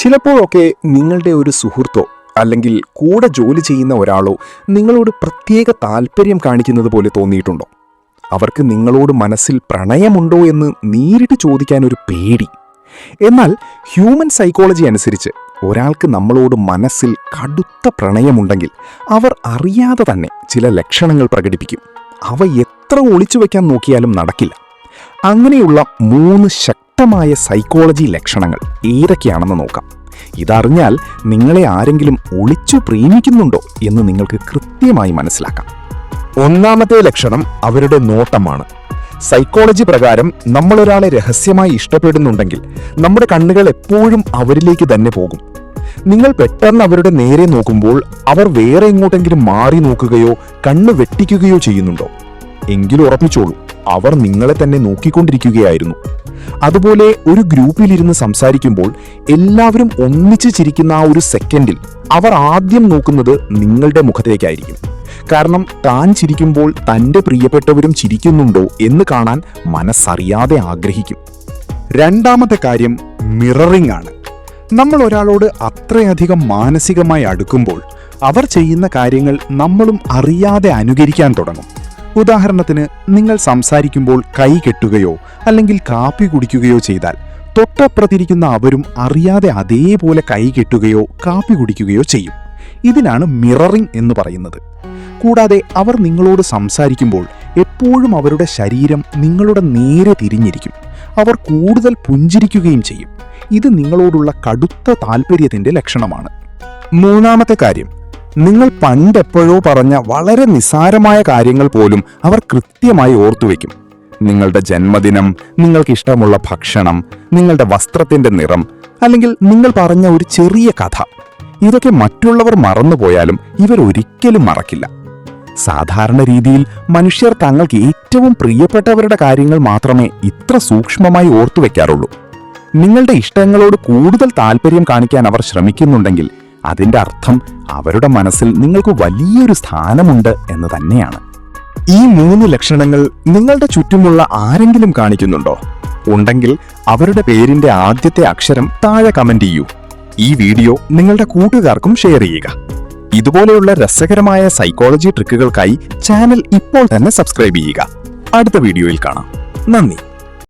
ചിലപ്പോഴൊക്കെ നിങ്ങളുടെ ഒരു സുഹൃത്തോ അല്ലെങ്കിൽ കൂടെ ജോലി ചെയ്യുന്ന ഒരാളോ നിങ്ങളോട് പ്രത്യേക താല്പര്യം കാണിക്കുന്നത് പോലെ തോന്നിയിട്ടുണ്ടോ? അവർക്ക് നിങ്ങളോട് മനസ്സിൽ പ്രണയമുണ്ടോ എന്ന് നേരിട്ട് ചോദിക്കാൻ ഒരു പേടി. എന്നാൽ ഹ്യൂമൻ സൈക്കോളജി അനുസരിച്ച് ഒരാൾക്ക് നമ്മളോട് മനസ്സിൽ കടുത്ത പ്രണയമുണ്ടെങ്കിൽ അവർ അറിയാതെ തന്നെ ചില ലക്ഷണങ്ങൾ പ്രകടിപ്പിക്കും. അവ എത്ര ഒളിച്ചു വയ്ക്കാൻ നോക്കിയാലും നടക്കില്ല. അങ്ങനെയുള്ള 3 ശക്തമായ സൈക്കോളജി ലക്ഷണങ്ങൾ ഏതൊക്കെയാണെന്ന് നോക്കാം. ഇതറിഞ്ഞാൽ നിങ്ങളെ ആരെങ്കിലും ഒളിച്ചു പ്രേമിക്കുന്നുണ്ടോ എന്ന് നിങ്ങൾക്ക് കൃത്യമായി മനസ്സിലാക്കാം. ഒന്നാമത്തെ ലക്ഷണം അവരുടെ നോട്ടമാണ്. സൈക്കോളജി പ്രകാരം നമ്മളൊരാളെ രഹസ്യമായി ഇഷ്ടപ്പെടുന്നുണ്ടെങ്കിൽ നമ്മുടെ കണ്ണുകൾ എപ്പോഴും അവരിലേക്ക് തന്നെ പോകും. നിങ്ങൾ പെട്ടെന്ന് അവരുടെ നേരെ നോക്കുമ്പോൾ അവർ വേറെ എങ്ങോട്ടെങ്കിലും മാറി നോക്കുകയോ കണ്ണ് വെട്ടിക്കുകയോ ചെയ്യുന്നുണ്ടോ? എങ്കിലും ഉറപ്പിച്ചോളൂ, അവർ നിങ്ങളെ തന്നെ നോക്കിക്കൊണ്ടിരിക്കുകയായിരുന്നു. അതുപോലെ ഒരു ഗ്രൂപ്പിലിരുന്ന് സംസാരിക്കുമ്പോൾ എല്ലാവരും ഒന്നിച്ച് ചിരിക്കുന്ന ആ ഒരു സെക്കൻഡിൽ അവർ ആദ്യം നോക്കുന്നത് നിങ്ങളുടെ മുഖത്തേക്കായിരിക്കും. കാരണം താൻ ചിരിക്കുമ്പോൾ തൻ്റെ പ്രിയപ്പെട്ടവരും ചിരിക്കുന്നുണ്ടോ എന്ന് കാണാൻ മനസ്സറിയാതെ ആഗ്രഹിക്കും. രണ്ടാമത്തെ കാര്യം മിററിംഗ് ആണ്. നമ്മൾ ഒരാളോട് അത്രയധികം മാനസികമായി അടുക്കുമ്പോൾ അവർ ചെയ്യുന്ന കാര്യങ്ങൾ നമ്മളും അറിയാതെ അനുകരിക്കാൻ തുടങ്ങും. ഉദാഹരണത്തിന്, നിങ്ങൾ സംസാരിക്കുമ്പോൾ കൈ കെട്ടുകയോ അല്ലെങ്കിൽ കാപ്പി കുടിക്കുകയോ ചെയ്താൽ തൊട്ടപ്പുറത്തിരിക്കുന്ന അവരും അറിയാതെ അതേപോലെ കൈ കെട്ടുകയോ കാപ്പി കുടിക്കുകയോ ചെയ്യും. ഇതിനാണ് മിററിംഗ് എന്ന് പറയുന്നത്. കൂടാതെ അവർ നിങ്ങളോട് സംസാരിക്കുമ്പോൾ എപ്പോഴും അവരുടെ ശരീരം നിങ്ങളുടെ നേരെ തിരിഞ്ഞിരിക്കും. അവർ കൂടുതൽ പുഞ്ചിരിക്കുകയും ചെയ്യും. ഇത് നിങ്ങളോടുള്ള കടുത്ത താല്പര്യത്തിന്റെ ലക്ഷണമാണ്. മൂന്നാമത്തെ കാര്യം, നിങ്ങൾ പണ്ടെപ്പോഴോ പറഞ്ഞ വളരെ നിസ്സാരമായ കാര്യങ്ങൾ പോലും അവർ കൃത്യമായി ഓർത്തുവെക്കും. നിങ്ങളുടെ ജന്മദിനം, നിങ്ങൾക്കിഷ്ടമുള്ള ഭക്ഷണം, നിങ്ങളുടെ വസ്ത്രത്തിന്റെ നിറം, അല്ലെങ്കിൽ നിങ്ങൾ പറഞ്ഞ ഒരു ചെറിയ കഥ. ഇതൊക്കെ മറ്റുള്ളവർ മറന്നുപോയാലും ഇവരൊരിക്കലും മറക്കില്ല. സാധാരണ രീതിയിൽ മനുഷ്യർ തങ്ങൾക്ക് ഏറ്റവും പ്രിയപ്പെട്ടവരുടെ കാര്യങ്ങൾ മാത്രമേ ഇത്ര സൂക്ഷ്മമായി ഓർത്തുവെക്കാറുള്ളൂ. നിങ്ങളുടെ ഇഷ്ടങ്ങളോട് കൂടുതൽ താല്പര്യം കാണിക്കാൻ അവർ ശ്രമിക്കുന്നുണ്ടെങ്കിൽ അതിന്റെ അർത്ഥം അവരുടെ മനസ്സിൽ നിങ്ങൾക്ക് വലിയൊരു സ്ഥാനമുണ്ട് എന്ന് തന്നെയാണ്. ഈ 3 ലക്ഷണങ്ങൾ നിങ്ങളുടെ ചുറ്റുമുള്ള ആരെങ്കിലും കാണിക്കുന്നുണ്ടോ? ഉണ്ടെങ്കിൽ അവരുടെ പേരിന്റെ ആദ്യത്തെ അക്ഷരം താഴെ കമന്റ് ചെയ്യൂ. ഈ വീഡിയോ നിങ്ങളുടെ കൂട്ടുകാർക്കും ഷെയർ ചെയ്യുക. ഇതുപോലെയുള്ള രസകരമായ സൈക്കോളജി ട്രിക്കുകൾക്കായി ചാനൽ ഇപ്പോൾ തന്നെ സബ്സ്ക്രൈബ് ചെയ്യുക. അടുത്ത വീഡിയോയിൽ കാണാം. നന്ദി.